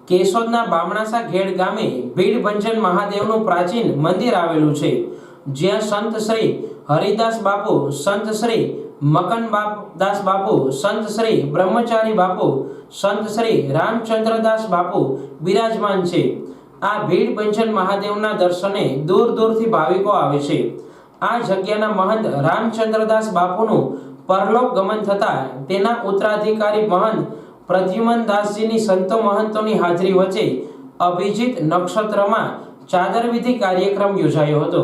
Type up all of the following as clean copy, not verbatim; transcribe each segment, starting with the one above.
કેશોદના બામણાસા ઘેડ ગામે ભીડભંજન મહાદેવનું પ્રાચીન મંદિર આવેલું છે, જ્યાં સંત શ્રી હરિદાસ બાપુ, સંત શ્રી મકનદાસ બાપુ, સંત શ્રી બ્રહ્મચારી બાપુ, સંત શ્રી રામચંદ્રદાસ બાપુ બિરાજમાન છે। આ ભીડભંજન મહાદેવના દર્શને દૂર દૂરથી ભાવિકો આવે છે। આ જગ્યાના મહંત રામચંદ્રદાસ બાપુનું પરલોક ગમન થતા તેના ઉત્તરાધિકારી મહંત પ્રદ્યુમનદાસજીની સંતો મહંતોની હાજરી વચ્ચે અભિજીત નક્ષત્રમાં ચાદર વિધિ કાર્યક્રમ યોજાયો હતો।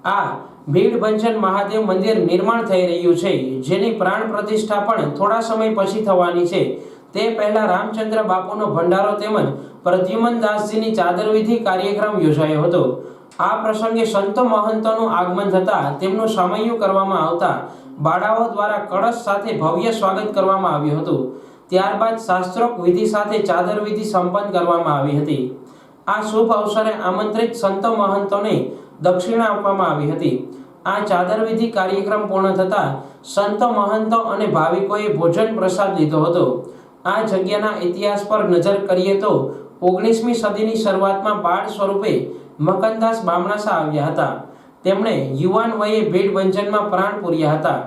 આ ભીડભંજન મહાદેવ મંદિર નિર્માણ થઈ રહ્યું છે, જેની પ્રાણ પ્રતિષ્ઠા પણ થોડા સમય પછી થવાની છે। તે પહેલા રામચંદ્ર બાપુનો ભંડારો તેમજ પ્રદ્યુમનદાસજીની ચાદર વિધિ કાર્યક્રમ યોજાયો હતો। આ પ્રસંગે સંતો મહંતોનું આગમન થતા તેમનું સામૈયું કરવામાં આવતા બાળાઓ દ્વારા કળશ સાથે ભવ્ય સ્વાગત કરવામાં આવ્યું હતું। ત્યારબાદ શાસ્ત્રોક્ત વિધિ સાથે ચાદર વિધિ સંપન્ન કરવામાં આવી હતી। આ શુભ અવસરે આમંત્રિત સંતો મહંતોને દક્ષિણા આપવામાં આવી હતી। આ ચાદર વિધિ કાર્યક્રમ પૂર્ણ થતા સંતો મહંતો અને ભાવિકોએ ભોજન પ્રસાદ લીધો હતો। આ જગ્યાના ઇતિહાસ પર નજર કરીએ તો 19મી સદીની શરૂઆતમાં બાળ સ્વરૂપે મકનદાસ બામણાસા આવ્યા હતા। તેમણે યુવાન વયે ભીડભંજનમાં પ્રાણ પૂર્યા હતા।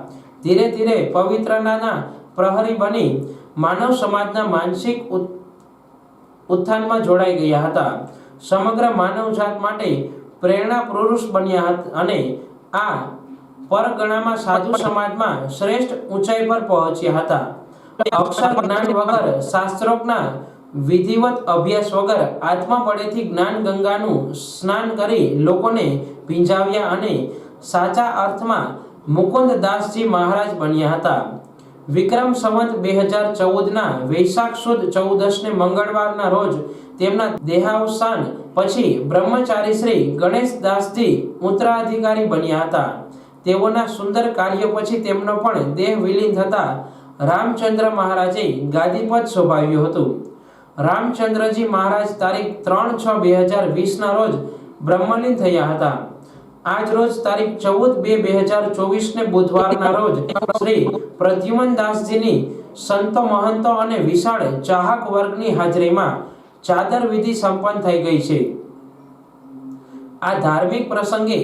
ધીરે ધીરે પવિત્રતાના પ્રહરી બની માનવ સમાજના માનસિક ઉત્થાનમાં જોડાઈ ગયા હતા। સમગ્ર માનવજાત માટે પ્રેરણા પુરુષ બન્યા હતા અને આ પરગણામાં સાધુ સમાજમાં શ્રેષ્ઠ ઊંચાઈ પર પહોંચ્યા હતા। અક્ષર જ્ઞાન વગર, શાસ્ત્રોક્તના વિધિવત અભ્યાસ વગર આત્મા બળેથી જ્ઞાન ગંગાનું સ્નાન કરી લોકોને ભીંજાવ્યા અને સાચા અર્થમાં મુકુંદદાસજી મહારાજ બન્યા હતા। વિક્રમ સંવત 2014ના વૈશાખ સુદ 14ને મંગળવારના રોજ તેમના દેહાવસાન પછી બ્રહ્મચારી શ્રી ગણેશદાસજી ઉત્તરાધિકારી બન્યા હતા। તેઓના સુંદર કાર્યો પછી તેમનો પણ દેહ વિલીન થતા રામચંદ્ર મહારાજે ગાદીપદ શોભાવ્યું હતું। રામચંદ્રજી મહારાજ તારીખ 3/6/2020ના રોજ બ્રહ્મલીન થયા હતા। આજ રોજ તારીખ 14/2/2024ને બુધવારના રોજ શ્રી પ્રદ્યુમનદાસજીની સંતો મહંતો અને વિશાળ ચાહક વર્ગની હાજરીમાં ચાદર વિધિ સંપન્ન થઈ ગઈ છે। આ ધાર્મિક પ્રસંગે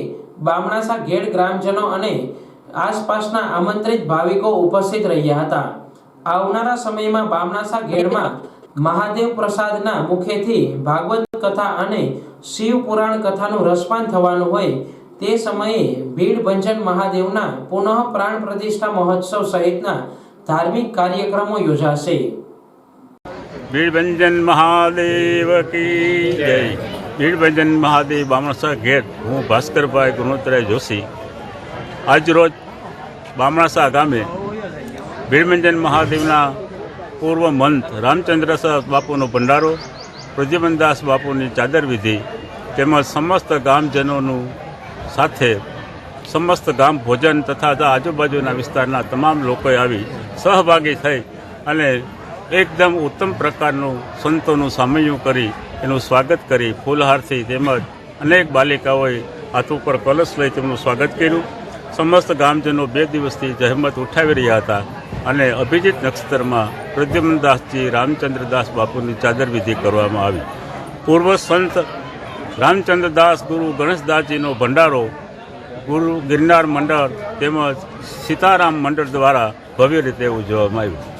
બામણાસા ઘેડ ગ્રામજનો અને આસપાસના આમંત્રિત ભાવિકો ઉપસ્થિત રહ્યા હતા। આવનારા સમયમાં બામણાસા ઘેડમાં મહાદેવ પ્રસાદના મુખેથી ભાગવત કથા અને શિવ પુરાણ કથાનું રસપાન થવાનું હોય તે સમયે ભીડભંજન મહાદેવના પુનઃ પ્રાણ પ્રતિષ્ઠા મહોત્સવ સહિતના ધાર્મિક કાર્યક્રમો યોજાશે। ભીડભંજન મહાદેવ કી જય। ભીડભંજન મહાદેવ બામણાસા ઘેડ, હું ભાસ્કરભાઈ ગુણોત્તરાય જોશી આજ રોજ બામણાસા ગામે ભીડભંજન મહાદેવના પૂર્વ મંત રામચંદ્રદાસ બાપુનો ભંડારો, પ્રદ્યુમનદાસ બાપુની ચાદર વિધિ તેમજ સમસ્ત ગામજનોનું સાથે સમસ્ત ગામ ભોજન તથા આજુબાજુના વિસ્તારના તમામ લોકોએ આવી સહભાગી થઈ અને એકદમ ઉત્તમ પ્રકારનું સંતોનું સામૈયું કરી એનું સ્વાગત કરી ફૂલહારથી તેમજ અનેક બાલિકાઓએ હાથ ઉપર કલશ લઈ તેમનું સ્વાગત કર્યું। સમસ્ત ગામજનો 2 દિવસથી જહેમત ઉઠાવી રહ્યા હતા અને અભિજીત નક્ષત્રમાં પ્રદ્યુમનદાસજી રામચંદ્રદાસ બાપુની ચાદર વિધિ કરવામાં આવી। પૂર્વ સંત રામચંદ્રદાસ ગુરુ ગણેશદાસજીનો ભંડારો ગુરુ ગિરનાર મંડળ તેમજ સીતારામ મંડળ દ્વારા ભવ્ય રીતે ઉજવવામાં આવ્યું।